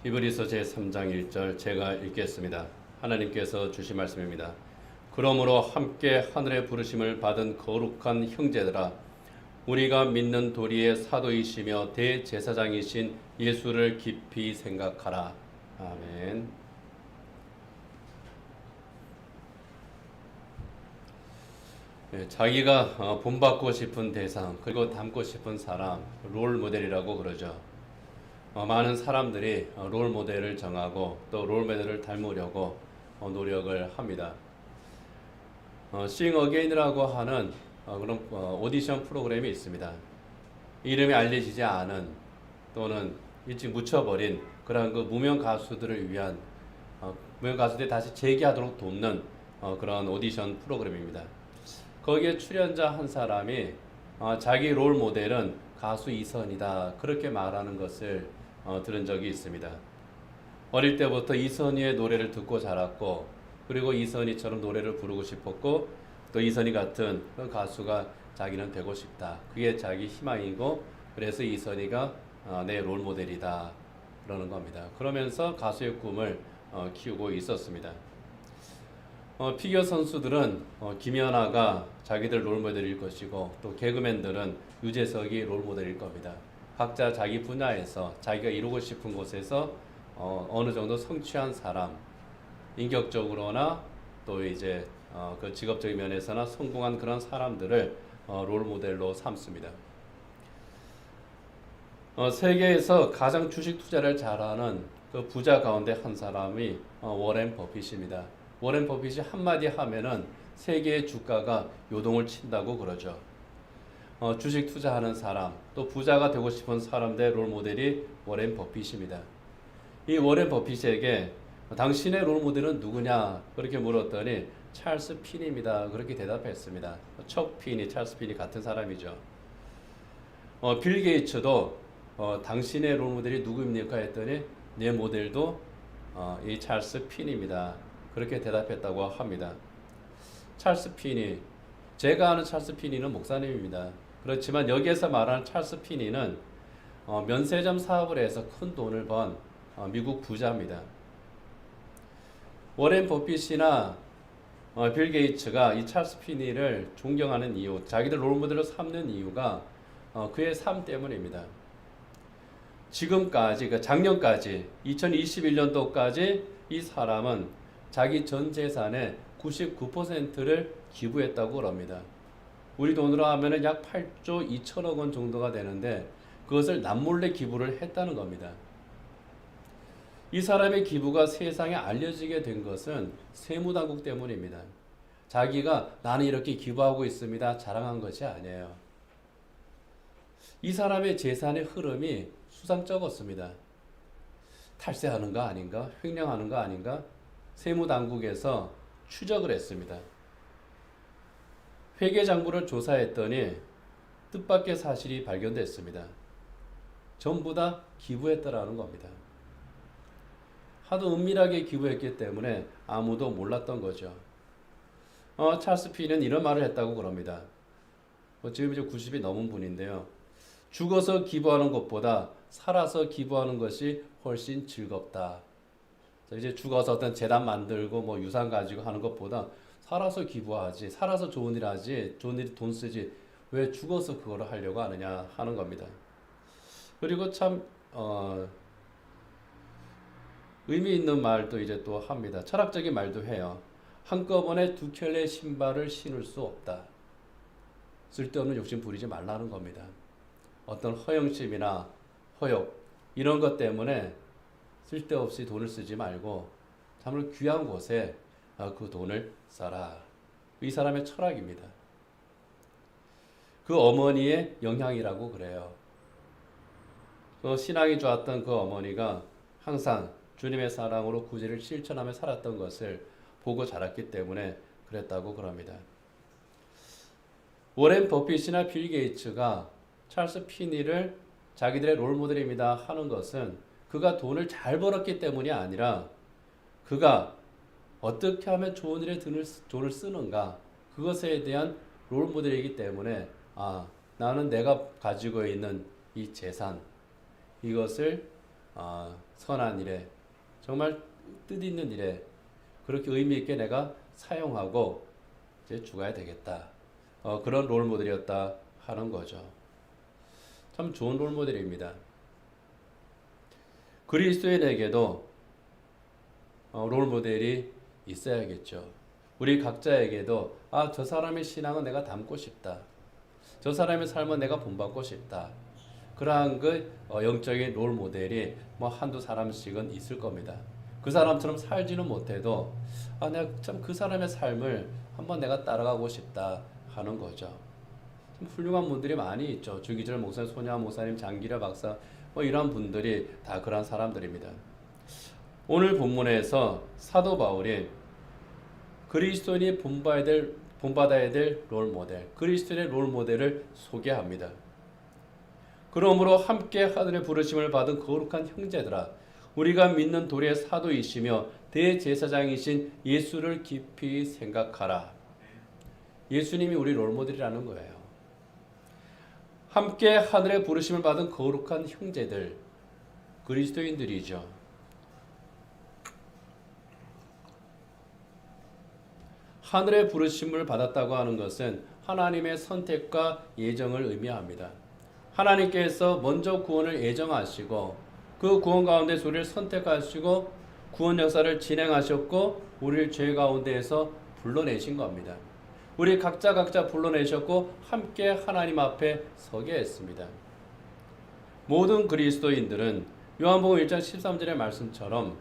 히브리서 제3장 1절 제가 읽겠습니다. 하나님께서 주신 말씀입니다. 그러므로 함께 하늘의 부르심을 받은 거룩한 형제들아, 우리가 믿는 도리의 사도이시며 대제사장이신 예수를 깊이 생각하라. 아멘. 자기가 본받고 싶은 대상, 그리고 닮고 싶은 사람, 롤 모델이라고 그러죠. 많은 사람들이 롤 모델을 정하고 또 롤 모델을 닮으려고 노력을 합니다. Sing Again이라고 하는 그런 오디션 프로그램이 있습니다. 이름이 알려지지 않은 또는 일찍 묻혀버린 그런 그 무명 가수들을 위한 무명 가수들이 다시 재기하도록 돕는 그런 오디션 프로그램입니다. 거기에 출연자 한 사람이 자기 롤 모델은 가수 이선이다 그렇게 말하는 것을 들은 적이 있습니다. 어릴 때부터 이선희의 노래를 듣고 자랐고, 그리고 이선희처럼 노래를 부르고 싶었고, 또 이선희 같은 그런 가수가 자기는 되고 싶다. 그게 자기 희망이고, 그래서 이선희가 내 롤 모델이다 그러는 겁니다. 그러면서 가수의 꿈을 키우고 있었습니다. 피겨 선수들은 김연아가 자기들 롤 모델일 것이고, 또 개그맨들은 유재석이 롤 모델일 겁니다. 각자 자기 분야에서 자기가 이루고 싶은 곳에서 어느 정도 성취한 사람, 인격적으로나 또 이제 그 직업적인 면에서나 성공한 그런 사람들을 롤 모델로 삼습니다. 세계에서 가장 주식 투자를 잘하는 그 부자 가운데 한 사람이 워렌 버핏입니다. 워렌 버핏이 한마디 하면은 세계의 주가가 요동을 친다고 그러죠. 주식 투자하는 사람, 또 부자가 되고 싶은 사람들의 롤 모델이 워렌 버핏입니다. 이 워렌 버핏에게 당신의 롤 모델은 누구냐 그렇게 물었더니 찰스 핀입니다. 그렇게 대답했습니다. 척 핀이 찰스 핀이 같은 사람이죠. 빌 게이츠도 당신의 롤 모델이 누구입니까 했더니 내 모델도 이 찰스 핀입니다. 그렇게 대답했다고 합니다. 찰스 핀이, 제가 아는 찰스 핀이는 목사님입니다. 그렇지만 여기에서 말하는 찰스 피니는 면세점 사업을 해서 큰 돈을 번 미국 부자입니다. 워렌 버핏이나 빌 게이츠가 이 찰스 피니를 존경하는 이유, 자기들 롤모델로 삼는 이유가 그의 삶 때문입니다. 지금까지, 그러니까 작년까지 2021년도까지 이 사람은 자기 전 재산의 99%를 기부했다고 합니다. 우리 돈으로 하면 약 8조 2천억 원 정도가 되는데 그것을 남몰래 기부를 했다는 겁니다. 이 사람의 기부가 세상에 알려지게 된 것은 세무당국 때문입니다. 자기가 나는 이렇게 기부하고 있습니다 자랑한 것이 아니에요. 이 사람의 재산의 흐름이 수상쩍었습니다. 탈세하는 거 아닌가? 횡령하는 거 아닌가? 세무당국에서 추적을 했습니다. 회계장부를 조사했더니 뜻밖의 사실이 발견됐습니다. 전부 다 기부했다라는 겁니다. 하도 은밀하게 기부했기 때문에 아무도 몰랐던 거죠. 찰스 피는 이런 말을 했다고 그럽니다. 지금 이제 90이 넘은 분인데요. 죽어서 기부하는 것보다 살아서 기부하는 것이 훨씬 즐겁다. 이제 죽어서 어떤 재단 만들고 뭐 유산 가지고 하는 것보다 살아서 기부하지, 살아서 좋은 일 하지, 좋은 일 돈 쓰지, 왜 죽어서 그거를 하려고 하느냐 하는 겁니다. 그리고 참 의미 있는 말도 이제 또 합니다. 철학적인 말도 해요. 한꺼번에 두 켤레 신발을 신을 수 없다. 쓸데없는 욕심 부리지 말라는 겁니다. 어떤 허영심이나 허욕 이런 것 때문에 쓸데없이 돈을 쓰지 말고 참으로 귀한 곳에 그 돈을 써라. 이 사람의 철학입니다. 그 어머니의 영향이라고 그래요. 그 신앙이 좋았던 그 어머니가 항상 주님의 사랑으로 구제를 실천하며 살았던 것을 보고 자랐기 때문에 그랬다고 그럽니다. 워렌 버핏이나 빌 게이츠가 찰스 피니를 자기들의 롤모델입니다 하는 것은 그가 돈을 잘 벌었기 때문이 아니라 그가 어떻게 하면 좋은 일에 돈을 쓰는가 그것에 대한 롤모델이기 때문에 나는 내가 가지고 있는 이 재산 이것을 선한 일에 정말 뜻있는 일에 그렇게 의미 있게 내가 사용하고 이제 죽어야 되겠다. 그런 롤 모델이었다 하는 거죠. 참 좋은 롤 모델입니다. 그리스도인에게도 롤 모델이 있어야겠죠. 우리 각자에게도 저 사람의 신앙은 내가 닮고 싶다. 저 사람의 삶은 내가 본받고 싶다. 그러한 영적인 롤 모델이 한두 사람씩은 있을 겁니다. 그 사람처럼 살지는 못해도 내가 참 그 사람의 삶을 한번 내가 따라가고 싶다 하는 거죠. 참 훌륭한 분들이 많이 있죠. 주기절 목사님, 소냐 목사님, 장기려 박사 이런 분들이 다 그런 사람들입니다. 오늘 본문에서 사도 바울이 그리스도인이 본받아야 될 롤 모델, 그리스도인의 롤 모델을 소개합니다. 그러므로 함께 하늘의 부르심을 받은 거룩한 형제들아, 우리가 믿는 도리의 사도이시며 대제사장이신 예수를 깊이 생각하라. 예수님이 우리 롤 모델이라는 거예요. 함께 하늘의 부르심을 받은 거룩한 형제들, 그리스도인들이죠. 하늘의 부르심을 받았다고 하는 것은 하나님의 선택과 예정을 의미합니다. 하나님께서 먼저 구원을 예정하시고 그 구원 가운데 우리를 선택하시고 구원 역사를 진행하셨고 우리를 죄 가운데에서 불러내신 겁니다. 우리 각자 불러내셨고 함께 하나님 앞에 서게 했습니다. 모든 그리스도인들은 요한복음 1장 13절의 말씀처럼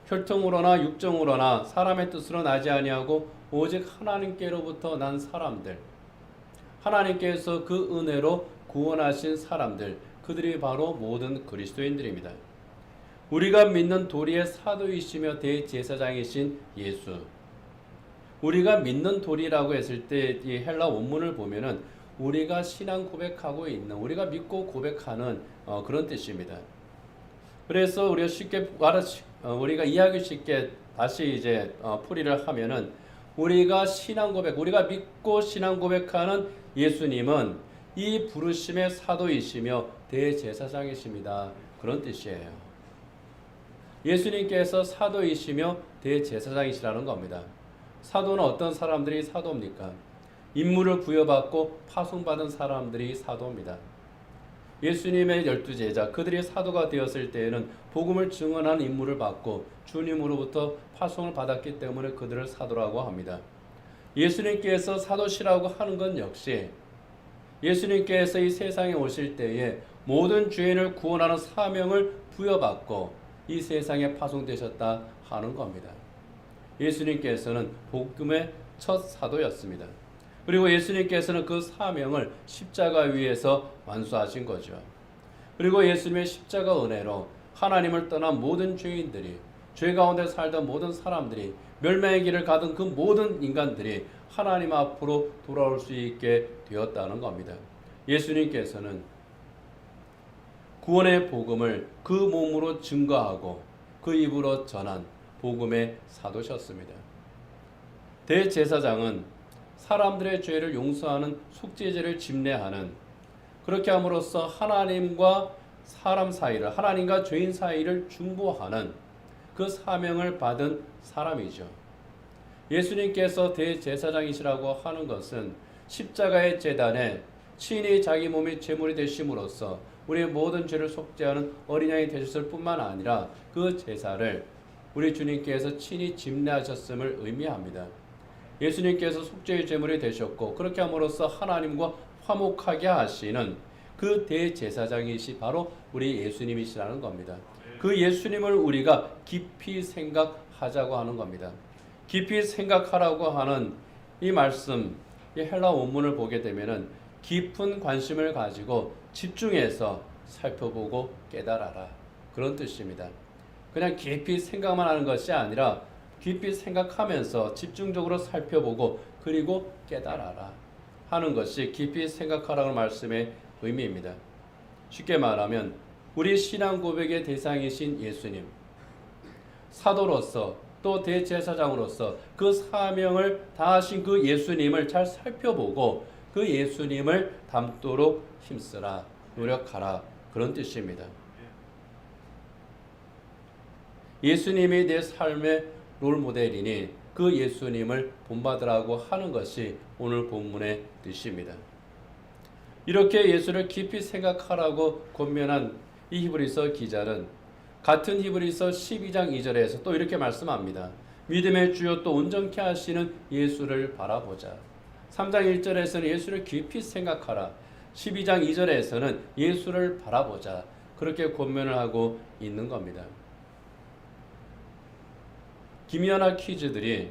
혈통으로나 육정으로나 사람의 뜻으로 나지 아니하고 오직 하나님께로부터 난 사람들, 하나님께서 그 은혜로 구원하신 사람들, 그들이 바로 모든 그리스도인들입니다. 우리가 믿는 도리의 사도이시며 대제사장이신 예수. 우리가 믿는 도리라고 했을 때 이 헬라 원문을 보면은 우리가 신앙 고백하고 있는, 우리가 믿고 고백하는 그런 뜻입니다. 그래서 우리가 우리가 이해하기 쉽게 다시 이제 풀이를 하면은 우리가 신앙 고백, 우리가 믿고 신앙 고백하는 예수님은 이 부르심의 사도이시며 대제사장이십니다. 그런 뜻이에요. 예수님께서 사도이시며 대제사장이시라는 겁니다. 사도는 어떤 사람들이 사도입니까? 임무를 부여받고 파송받은 사람들이 사도입니다. 예수님의 12제자, 그들이 사도가 되었을 때에는 복음을 증언하는 임무를 받고 주님으로부터 파송을 받았기 때문에 그들을 사도라고 합니다. 예수님께서 사도시라고 하는 건 역시 예수님께서 이 세상에 오실 때에 모든 죄인을 구원하는 사명을 부여받고 이 세상에 파송되셨다 하는 겁니다. 예수님께서는 복음의 첫 사도였습니다. 그리고 예수님께서는 그 사명을 십자가 위에서 완수하신 거죠. 그리고 예수님의 십자가 은혜로 하나님을 떠난 모든 죄인들이, 죄 가운데 살던 모든 사람들이, 멸망의 길을 가던 그 모든 인간들이 하나님 앞으로 돌아올 수 있게 되었다는 겁니다. 예수님께서는 구원의 복음을 그 몸으로 증거하고 그 입으로 전한 복음의 사도셨습니다. 대제사장은 사람들의 죄를 용서하는 속죄제를 집례하는, 그렇게 함으로써 하나님과 사람 사이를, 하나님과 죄인 사이를 중보하는 그 사명을 받은 사람이죠. 예수님께서 대제사장이시라고 하는 것은 십자가의 제단에 친히 자기 몸이 제물이 되심으로써 우리의 모든 죄를 속죄하는 어린 양이 되셨을 뿐만 아니라 그 제사를 우리 주님께서 친히 집례하셨음을 의미합니다. 예수님께서 속죄의 제물이 되셨고 그렇게 함으로써 하나님과 화목하게 하시는 그 대제사장이시 바로 우리 예수님이시라는 겁니다. 그 예수님을 우리가 깊이 생각하자고 하는 겁니다. 깊이 생각하라고 하는 이 말씀, 이 헬라 원문을 보게 되면은 깊은 관심을 가지고 집중해서 살펴보고 깨달아라, 그런 뜻입니다. 그냥 깊이 생각만 하는 것이 아니라 깊이 생각하면서 집중적으로 살펴보고 그리고 깨달아라 하는 것이 깊이 생각하라는 말씀의 의미입니다. 쉽게 말하면 우리 신앙 고백의 대상이신 예수님, 사도로서 또 대제사장으로서 그 사명을 다하신 그 예수님을 잘 살펴보고 그 예수님을 닮도록 힘쓰라, 노력하라, 그런 뜻입니다. 예수님이 내 삶의 롤모델이니 그 예수님을 본받으라고 하는 것이 오늘 본문의 뜻입니다. 이렇게 예수를 깊이 생각하라고 권면한 이 히브리서 기자는 같은 히브리서 12장 2절에서 또 이렇게 말씀합니다. 믿음의 주요 또 온전케 하시는 예수를 바라보자. 3장 1절에서는 예수를 깊이 생각하라. 12장 2절에서는 예수를 바라보자. 그렇게 권면을 하고 있는 겁니다. 김연아 퀴즈들이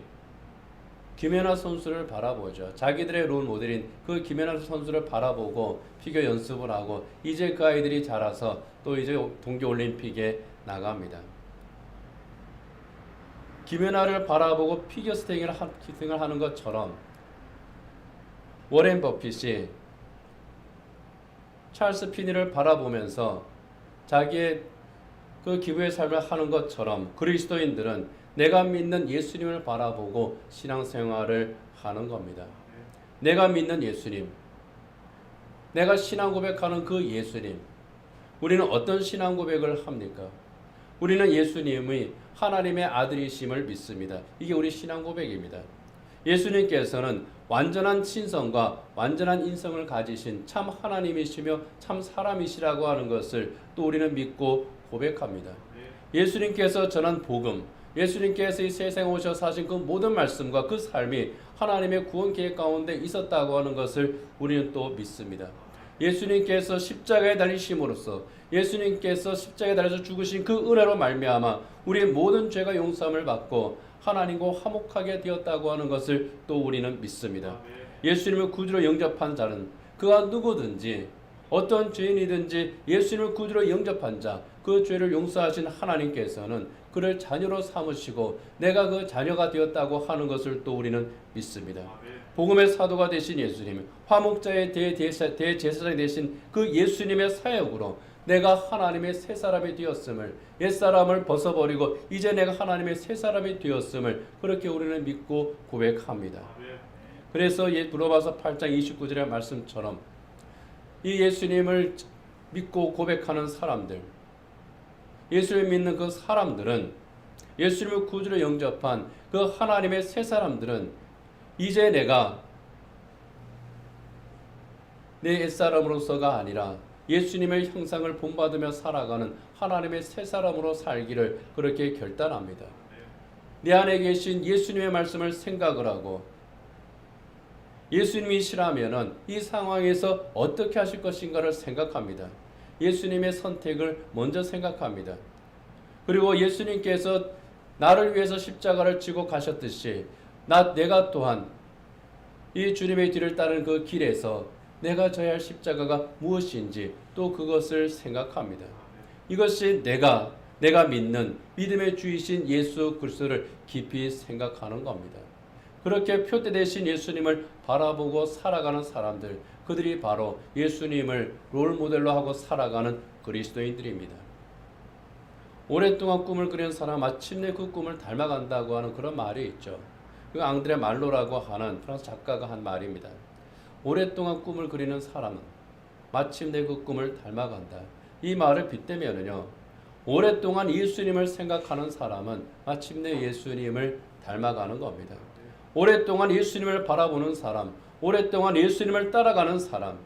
김연아 선수를 바라보죠. 자기들의 롤 모델인 그 김연아 선수를 바라보고 피겨 연습을 하고 이제 그 아이들이 자라서 또 이제 동계올림픽에 나갑니다. 김연아를 바라보고 피겨 스케이팅을 하는 것처럼 워렌 버핏이 찰스 피니를 바라보면서 자기의 그 기부의 삶을 하는 것처럼 그리스도인들은 내가 믿는 예수님을 바라보고 신앙생활을 하는 겁니다. 내가 믿는 예수님, 내가 신앙 고백하는 그 예수님, 우리는 어떤 신앙 고백을 합니까? 우리는 예수님이 하나님의 아들이심을 믿습니다. 이게 우리 신앙 고백입니다. 예수님께서는 완전한 신성과 완전한 인성을 가지신 참 하나님이시며 참 사람이시라고 하는 것을 또 우리는 믿고 고백합니다. 예수님께서 전한 복음, 예수님께서 이 세상에 오셔 사신 그 모든 말씀과 그 삶이 하나님의 구원 계획 가운데 있었다고 하는 것을 우리는 또 믿습니다. 예수님께서 십자가에 달리심으로써 예수님께서 십자가에 달려서 죽으신 그 은혜로 말미암아 우리의 모든 죄가 용서함을 받고 하나님과 화목하게 되었다고 하는 것을 또 우리는 믿습니다. 예수님을 구주로 영접한 자는 그가 누구든지 어떤 죄인이든지 예수님을 구주로 영접한 자, 그 죄를 용서하신 하나님께서는 그를 자녀로 삼으시고 내가 그 자녀가 되었다고 하는 것을 또 우리는 믿습니다. 복음의 사도가 되신 예수님, 화목자의 대제사장이 되신 그 예수님의 사역으로 내가 하나님의 새 사람이 되었음을, 옛사람을 벗어버리고 이제 내가 하나님의 새 사람이 되었음을 그렇게 우리는 믿고 고백합니다. 그래서 로마서 8장 29절의 말씀처럼 이 예수님을 믿고 고백하는 사람들, 예수를 믿는 그 사람들은, 예수님을 구주로 영접한 그 하나님의 새 사람들은 이제 내가 내 옛사람으로서가 아니라 예수님의 형상을 본받으며 살아가는 하나님의 새 사람으로 살기를 그렇게 결단합니다. 내 안에 계신 예수님의 말씀을 생각을 하고 예수님이시라면 이 상황에서 어떻게 하실 것인가를 생각합니다. 예수님의 선택을 먼저 생각합니다. 그리고 예수님께서 나를 위해서 십자가를 지고 가셨듯이 내가 또한 이 주님의 뒤를 따르는 그 길에서 내가 져야 할 십자가가 무엇인지 또 그것을 생각합니다. 이것이 내가 믿는 믿음의 주이신 예수 그리스도를 깊이 생각하는 겁니다. 그렇게 표대되신 예수님을 바라보고 살아가는 사람들, 그들이 바로 예수님을 롤모델로 하고 살아가는 그리스도인들입니다. 오랫동안 꿈을 꾸는 사람 마침내 그 꿈을 닮아간다고 하는 그런 말이 있죠. 그 앙드레 말로라고 하는 프랑스 작가가 한 말입니다. 오랫동안 꿈을 그리는 사람은 마침내 그 꿈을 닮아간다. 이 말을 빗대면은요, 오랫동안 예수님을 생각하는 사람은 마침내 예수님을 닮아가는 겁니다. 오랫동안 예수님을 바라보는 사람, 오랫동안 예수님을 따라가는 사람,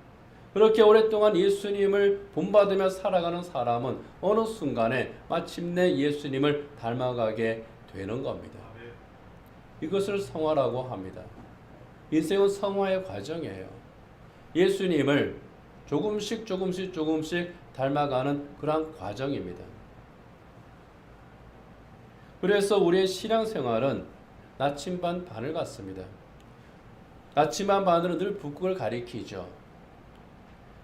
그렇게 오랫동안 예수님을 본받으며 살아가는 사람은 어느 순간에 마침내 예수님을 닮아가게 되는 겁니다. 이것을 성화라고 합니다. 인생은 성화의 과정이에요. 예수님을 조금씩 닮아가는 그러한 과정입니다. 그래서 우리의 신앙생활은 나침반 바늘 같습니다. 나침반 바늘은 늘 북극을 가리키죠.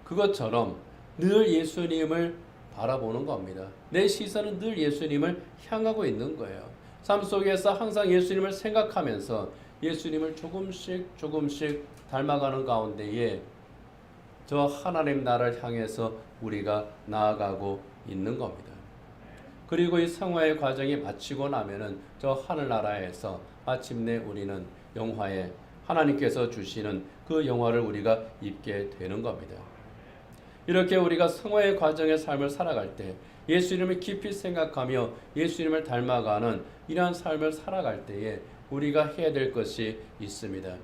그것처럼 늘 예수님을 바라보는 겁니다. 내 시선은 늘 예수님을 향하고 있는 거예요. 삶 속에서 항상 예수님을 생각하면서 예수님을 조금씩 닮아가는 가운데에 저 하나님 나라를 향해서 우리가 나아가고 있는 겁니다. 그리고 이 성화의 과정이 마치고 나면은 저 하늘나라에서 마침내 우리는 영화에 하나님께서 주시는 그 영화를 우리가 입게 되는 겁니다. 이렇게 우리가 성화의 과정의 삶을 살아갈 때 예수님을 깊이 생각하며 예수님을 닮아가는 이러한 삶을 살아갈 때에 우리가 해야 될 것이 있습니다.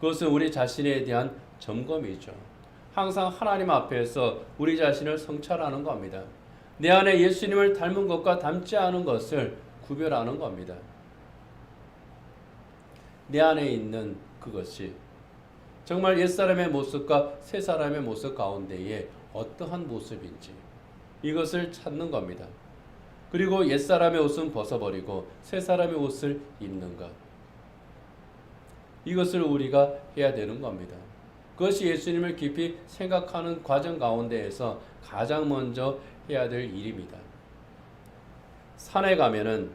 그것은 우리 자신에 대한 점검이죠. 항상 하나님 앞에서 우리 자신을 성찰하는 겁니다. 내 안에 예수님을 닮은 것과 닮지 않은 것을 구별하는 겁니다. 내 안에 있는 그것이 정말 옛사람의 모습과 새사람의 모습 가운데에 어떠한 모습인지 이것을 찾는 겁니다. 그리고 옛사람의 옷은 벗어버리고 새사람의 옷을 입는 것. 이것을 우리가 해야 되는 겁니다. 그것이 예수님을 깊이 생각하는 과정 가운데에서 가장 먼저 해야 될 일입니다. 산에 가면은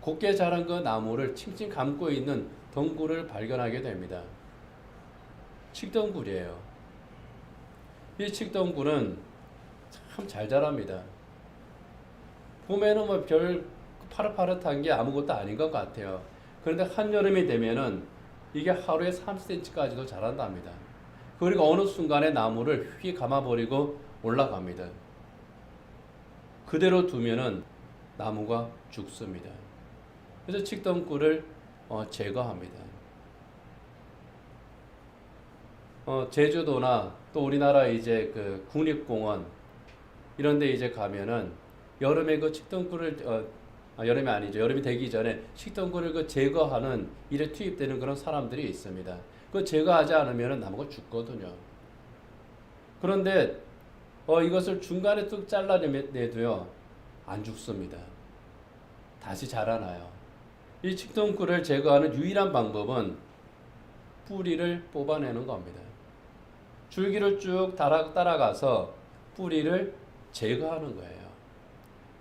곱게 자란 그 나무를 칭칭 감고 있는 덩굴을 발견하게 됩니다. 칡덩굴이에요. 이 칡덩굴은 참 잘 자랍니다. 봄에는 뭐 별 파릇파릇한 게 아무것도 아닌 것 같아요. 그런데 한여름이 되면은 이게 하루에 3cm까지도 자란답니다. 그리고 어느 순간에 나무를 휘 감아버리고 올라갑니다. 그대로 두면은 나무가 죽습니다. 그래서 칡덩굴을 제거합니다. 제주도나 또 우리나라 이제 그 국립공원 이런 데 이제 가면은 여름에 그 칡덩굴을 여름이 아니죠. 여름이 되기 전에 칡덩굴을 그 제거하는 일에 투입되는 그런 사람들이 있습니다. 그 제거하지 않으면 나무가 죽거든요. 그런데 이것을 중간에 뚝 잘라내도요 안 죽습니다. 다시 자라나요. 이 칡덩굴을 제거하는 유일한 방법은 뿌리를 뽑아내는 겁니다. 줄기를 쭉 따라가서 뿌리를 제거하는 거예요.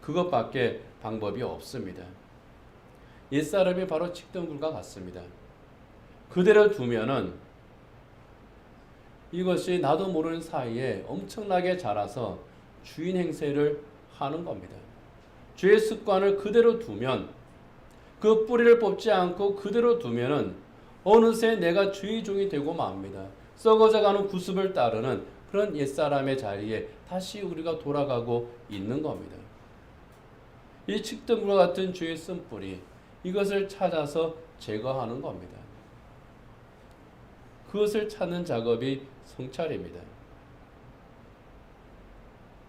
그것밖에 방법이 없습니다. 옛사람이 바로 칡덩굴과 같습니다. 그대로 두면은 이것이 나도 모르는 사이에 엄청나게 자라서 주인 행세를 하는 겁니다. 죄의 습관을 그대로 두면 그 뿌리를 뽑지 않고 그대로 두면은 어느새 내가 주의 종이 되고 맙니다. 썩어져가는 구습을 따르는 그런 옛사람의 자리에 다시 우리가 돌아가고 있는 겁니다. 이 칡덩굴과 같은 죄의 쓴뿌리 이것을 찾아서 제거하는 겁니다. 그것을 찾는 작업이 성찰입니다.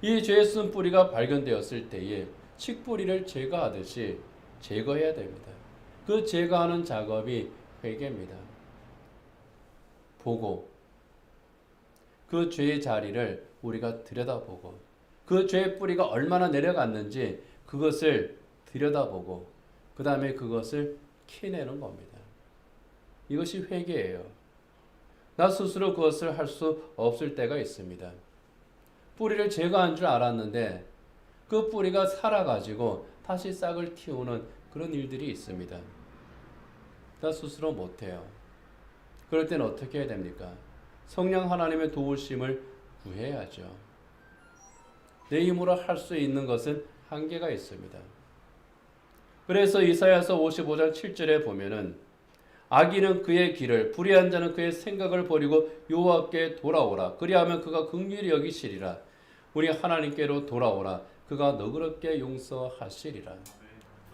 이 죄의 쓴뿌리가 발견되었을 때에 칡뿌리를 제거하듯이 제거해야 됩니다. 그 제거하는 작업이 회개입니다. 보고 그 죄의 자리를 우리가 들여다보고 그 죄의 뿌리가 얼마나 내려갔는지 그것을 들여다보고 그 다음에 그것을 캐내는 겁니다. 이것이 회개예요. 나 스스로 그것을 할 수 없을 때가 있습니다. 뿌리를 제거한 줄 알았는데 그 뿌리가 살아가지고 다시 싹을 틔우는 그런 일들이 있습니다. 나 스스로 못해요. 그럴 때는 어떻게 해야 됩니까? 성령 하나님의 도우심을 구해야죠. 내 힘으로 할 수 있는 것은 한계가 있습니다. 그래서 이사야서 55장 7절에 보면은 악인은 그의 길을 불의한 자는 그의 생각을 버리고 여호와께 돌아오라. 그리하면 그가 긍휼히 여기시리라. 우리 하나님께로 돌아오라. 그가 너그럽게 용서하시리라.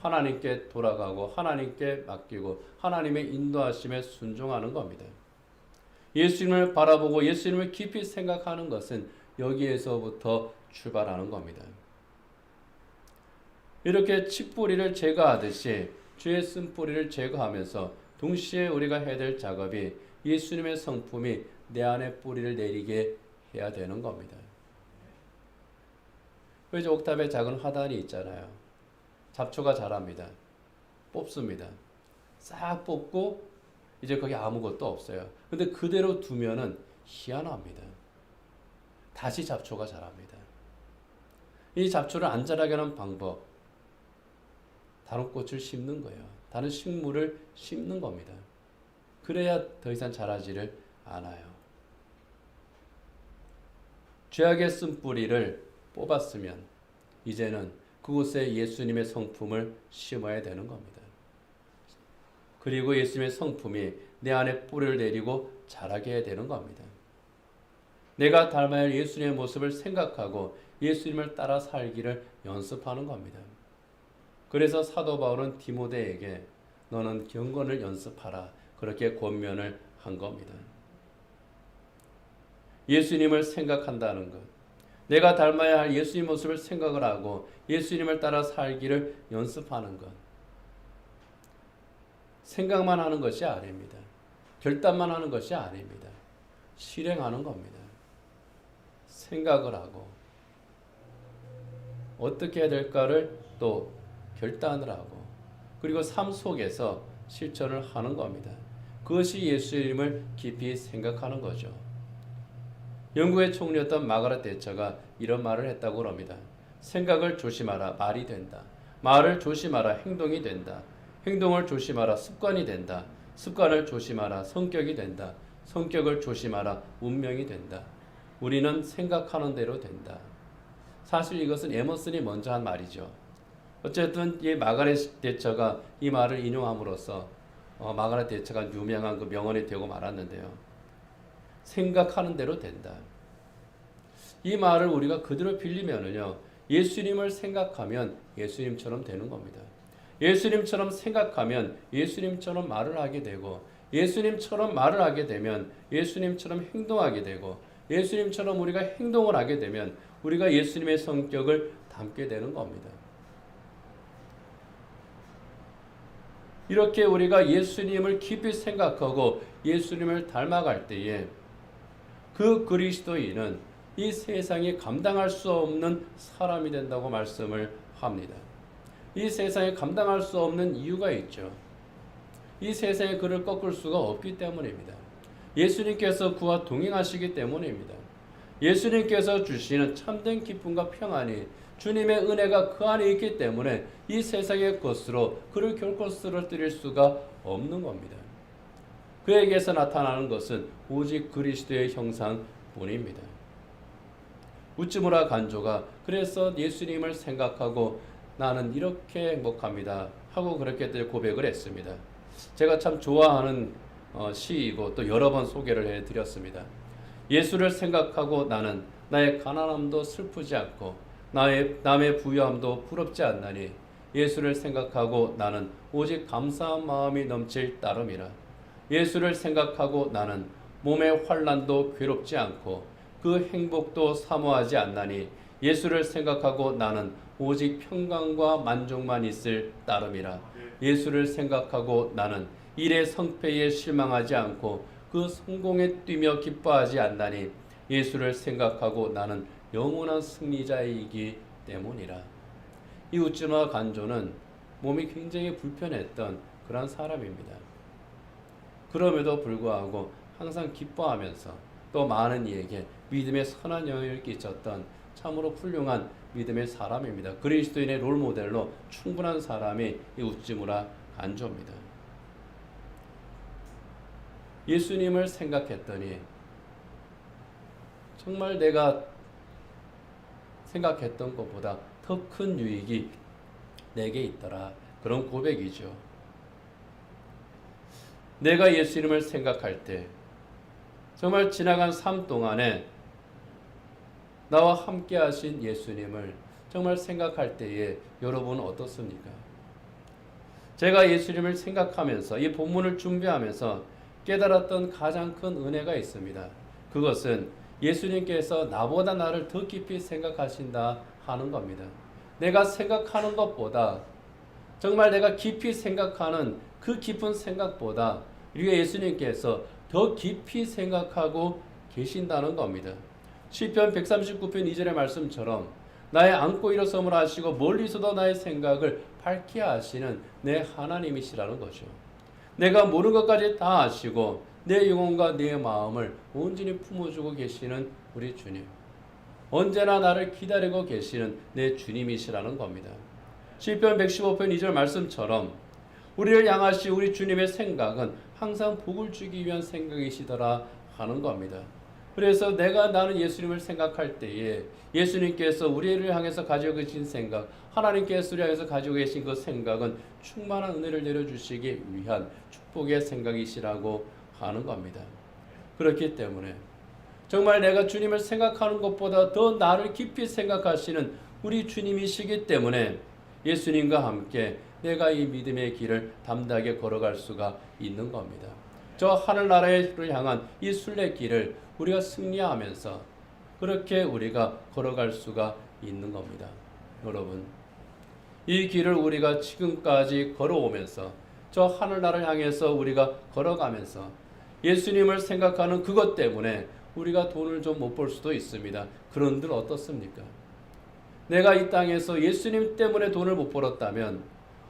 하나님께 돌아가고 하나님께 맡기고 하나님의 인도하심에 순종하는 겁니다. 예수님을 바라보고 예수님을 깊이 생각하는 것은 여기에서부터 출발하는 겁니다. 이렇게 칡뿌리를 제거하듯이 죄의 쓴뿌리를 제거하면서 동시에 우리가 해야 될 작업이 예수님의 성품이 내 안에 뿌리를 내리게 해야 되는 겁니다. 왜 옥탑에 작은 화단이 있잖아요. 잡초가 자랍니다. 뽑습니다. 싹 뽑고 이제 거기 아무것도 없어요. 근데 그대로 두면은 희한합니다. 다시 잡초가 자랍니다. 이 잡초를 안 자라게 하는 방법, 다른 꽃을 심는 거예요. 다른 식물을 심는 겁니다. 그래야 더 이상 자라지를 않아요. 죄악의 쓴뿌리를 뽑았으면 이제는 그곳에 예수님의 성품을 심어야 되는 겁니다. 그리고 예수님의 성품이 내 안에 뿌리를 내리고 자라게 되는 겁니다. 내가 닮아야 할 예수님의 모습을 생각하고 예수님을 따라 살기를 연습하는 겁니다. 그래서 사도 바울은 디모데에게 너는 경건을 연습하라 그렇게 권면을 한 겁니다. 예수님을 생각한다는 것, 내가 닮아야 할 예수님 모습을 생각을 하고 예수님을 따라 살기를 연습하는 것, 생각만 하는 것이 아닙니다. 결단만 하는 것이 아닙니다. 실행하는 겁니다. 생각을 하고 어떻게 해야 될까를 또 결단을 하고 그리고 삶 속에서 실천을 하는 겁니다. 그것이 예수님을 깊이 생각하는 거죠. 영국의 총리였던 마가렛 대처가 이런 말을 했다고 합니다. 생각을 조심하라 말이 된다. 말을 조심하라 행동이 된다. 행동을 조심하라 습관이 된다. 습관을 조심하라 성격이 된다. 성격을 조심하라 운명이 된다. 우리는 생각하는 대로 된다. 사실 이것은 에머슨이 먼저 한 말이죠. 어쨌든 이 마가렛 대처가 이 말을 인용함으로써 마가렛 대처가 유명한 그 명언이 되고 말았는데요. 생각하는 대로 된다. 이 말을 우리가 그대로 빌리면은요, 예수님을 생각하면 예수님처럼 되는 겁니다. 예수님처럼 생각하면 예수님처럼 말을 하게 되고, 예수님처럼 말을 하게 되면 예수님처럼 행동하게 되고, 예수님처럼 우리가 행동을 하게 되면 우리가 예수님의 성격을 담게 되는 겁니다. 이렇게 우리가 예수님을 깊이 생각하고 예수님을 닮아갈 때에 그 그리스도인은 이 세상에 감당할 수 없는 사람이 된다고 말씀을 합니다. 이 세상에 감당할 수 없는 이유가 있죠. 이 세상에 그를 꺾을 수가 없기 때문입니다. 예수님께서 그와 동행하시기 때문입니다. 예수님께서 주시는 참된 기쁨과 평안이 주님의 은혜가 그 안에 있기 때문에 이 세상의 것으로 그를 결코 쓰러뜨릴 수가 없는 겁니다. 그에게서 나타나는 것은 오직 그리스도의 형상뿐입니다. 우찌무라 간조가 그래서 예수님을 생각하고 나는 이렇게 행복합니다 하고 그렇게 고백을 했습니다. 제가 참 좋아하는 시이고 또 여러 번 소개를 해드렸습니다. 예수를 생각하고 나는 나의 가난함도 슬프지 않고 남의 부유함도 부럽지 않나니 예수를 생각하고 나는 오직 감사한 마음이 넘칠 따름이라. 예수를 생각하고 나는 몸의 환난도 괴롭지 않고 그 행복도 사모하지 않나니 예수를 생각하고 나는 오직 평강과 만족만 있을 따름이라. 예수를 생각하고 나는 일의 성패에 실망하지 않고 그 성공에 뛰며 기뻐하지 않나니 예수를 생각하고 나는 영원한 승리자이기 때문이라. 이 우찌무라 간조는 몸이 굉장히 불편했던 그런 사람입니다. 그럼에도 불구하고 항상 기뻐하면서 또 많은 이에게 믿음의 선한 영향을 끼쳤던 참으로 훌륭한 믿음의 사람입니다. 그리스도인의 롤모델로 충분한 사람이 이 우찌무라 간조입니다. 예수님을 생각했더니 정말 내가 생각했던 것보다 더 큰 유익이 내게 있더라. 그런 고백이죠. 내가 예수님을 생각할 때 정말 지나간 삶 동안에 나와 함께 하신 예수님을 정말 생각할 때에 여러분은 어떻습니까? 제가 예수님을 생각하면서 이 본문을 준비하면서 깨달았던 가장 큰 은혜가 있습니다. 그것은 예수님께서 나보다 나를 더 깊이 생각하신다 하는 겁니다. 내가 생각하는 것보다 정말 내가 깊이 생각하는 그 깊은 생각보다 우리가 예수님께서 더 깊이 생각하고 계신다는 겁니다. 시편 139편 2절의 말씀처럼 나의 안고 일어섬을 하시고 멀리서도 나의 생각을 밝게 하시는 내 하나님이시라는 거죠. 내가 모르는 것까지 다 아시고 내 영혼과 내 마음을 온전히 품어주고 계시는 우리 주님. 언제나 나를 기다리고 계시는 내 주님이시라는 겁니다. 시편 115편 2절 말씀처럼 우리를 향하신 우리 주님의 생각은 항상 복을 주기 위한 생각이시더라 하는 겁니다. 그래서 나는 예수님을 생각할 때에 예수님께서 우리를 향해서 가지고 계신 생각, 하나님께서 우리를 향해서 가지고 계신 그 생각은 충만한 은혜를 내려주시기 위한 축복의 생각이시라고 하는 겁니다. 그렇기 때문에 정말 내가 주님을 생각하는 것보다 더 나를 깊이 생각하시는 우리 주님이시기 때문에 예수님과 함께 내가 이 믿음의 길을 담대하게 걸어갈 수가 있는 겁니다. 저 하늘나라를 향한 이 순례길을 우리가 승리하면서 그렇게 우리가 걸어갈 수가 있는 겁니다. 여러분, 이 길을 우리가 지금까지 걸어오면서 저 하늘나라를 향해서 우리가 걸어가면서 예수님을 생각하는 그것 때문에 우리가 돈을 좀 못 벌 수도 있습니다. 그런들 어떻습니까? 내가 이 땅에서 예수님 때문에 돈을 못 벌었다면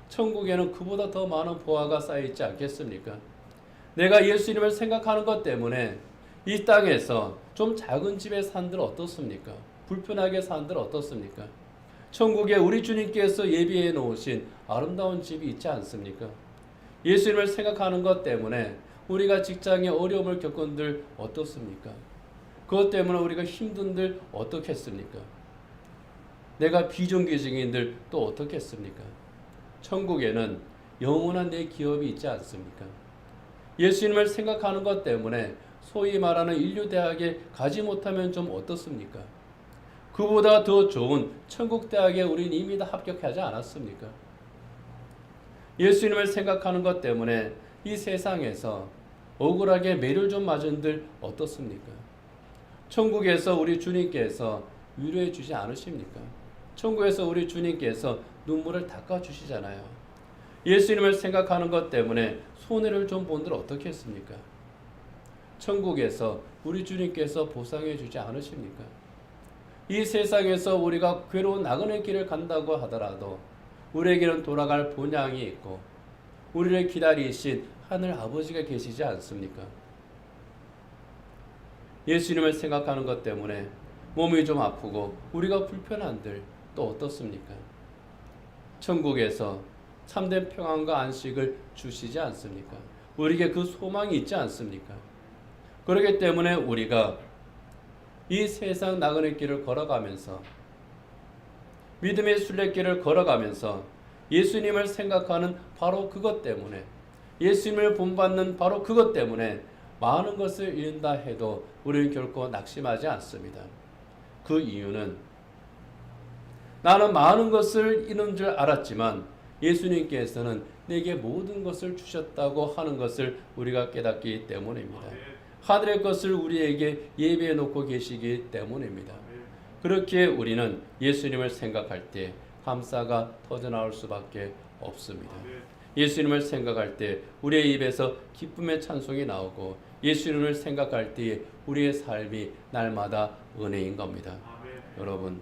천국에는 그보다 더 많은 보화가 쌓여 있지 않겠습니까? 내가 예수님을 생각하는 것 때문에 이 땅에서 좀 작은 집에 산들 어떻습니까? 불편하게 산들 어떻습니까? 천국에 우리 주님께서 예비해 놓으신 아름다운 집이 있지 않습니까? 예수님을 생각하는 것 때문에 우리가 직장에 어려움을 겪은들 어떻습니까? 그것 때문에 우리가 힘든들 어떻겠습니까? 내가 비정규직인들 또 어떻겠습니까? 천국에는 영원한 내 기업이 있지 않습니까? 예수님을 생각하는 것 때문에 소위 말하는 인류대학에 가지 못하면 좀 어떻습니까? 그보다 더 좋은 천국대학에 우린 이미 다 합격하지 않았습니까? 예수님을 생각하는 것 때문에 이 세상에서 억울하게 매를 좀 맞은들 어떻습니까? 천국에서 우리 주님께서 위로해 주지 않으십니까? 천국에서 우리 주님께서 눈물을 닦아주시잖아요. 예수님을 생각하는 것 때문에 손해를 좀 본들 어떻게 했습니까? 천국에서 우리 주님께서 보상해 주지 않으십니까? 이 세상에서 우리가 괴로운 나그네 길을 간다고 하더라도 우리에게는 돌아갈 본향이 있고 우리를 기다리신 하늘 아버지가 계시지 않습니까? 예수님을 생각하는 것 때문에 몸이 좀 아프고 우리가 불편한들 또 어떻습니까? 천국에서 참된 평안과 안식을 주시지 않습니까? 우리에게 그 소망이 있지 않습니까? 그렇기 때문에 우리가 이 세상 나그네 길을 걸어가면서 믿음의 순례길을 걸어가면서 예수님을 생각하는 바로 그것 때문에 예수님을 본받는 바로 그것 때문에 많은 것을 잃는다 해도 우리는 결코 낙심하지 않습니다. 그 이유는 나는 많은 것을 잃은 줄 알았지만 예수님께서는 내게 모든 것을 주셨다고 하는 것을 우리가 깨닫기 때문입니다. 하늘의 것을 우리에게 예비해 놓고 계시기 때문입니다. 그렇게 우리는 예수님을 생각할 때 감사가 터져나올 수밖에 없습니다. 예수님을 생각할 때 우리의 입에서 기쁨의 찬송이 나오고 예수님을 생각할 때 우리의 삶이 날마다 은혜인 겁니다. 여러분,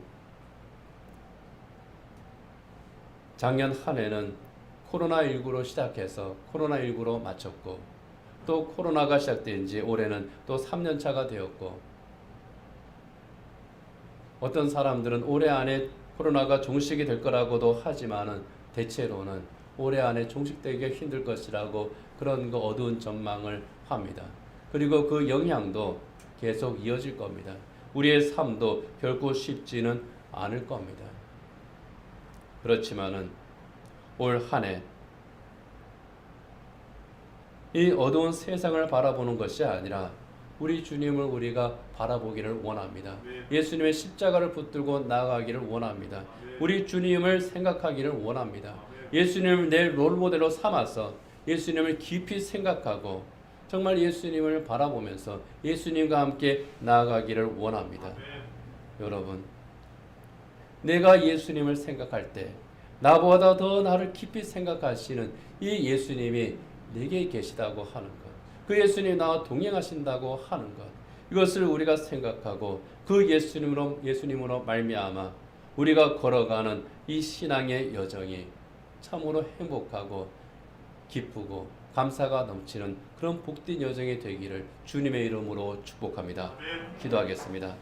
작년 한 해는 코로나19로 시작해서 코로나19로 마쳤고 또 코로나가 시작된 지 올해는 또 3년차가 되었고 어떤 사람들은 올해 안에 코로나가 종식이 될 거라고도 하지만은 대체로는 올해 안에 종식되기가 힘들 것이라고 그런 어두운 전망을 합니다. 그리고 그 영향도 계속 이어질 겁니다. 우리의 삶도 결코 쉽지는 않을 겁니다. 그렇지만은 올 한 해 이 어두운 세상을 바라보는 것이 아니라 우리 주님을 우리가 바라보기를 원합니다. 예수님의 십자가를 붙들고 나아가기를 원합니다. 우리 주님을 생각하기를 원합니다. 예수님을 내 롤모델로 삼아서 예수님을 깊이 생각하고 정말 예수님을 바라보면서 예수님과 함께 나아가기를 원합니다. 여러분, 내가 예수님을 생각할 때 나보다 더 나를 깊이 생각하시는 이 예수님이 내게 계시다고 하는 것, 그 예수님이 나와 동행하신다고 하는 것, 이것을 우리가 생각하고 그 예수님으로 말미암아 우리가 걸어가는 이 신앙의 여정이 참으로 행복하고 기쁘고 감사가 넘치는 그런 복된 여정이 되기를 주님의 이름으로 축복합니다. 기도하겠습니다.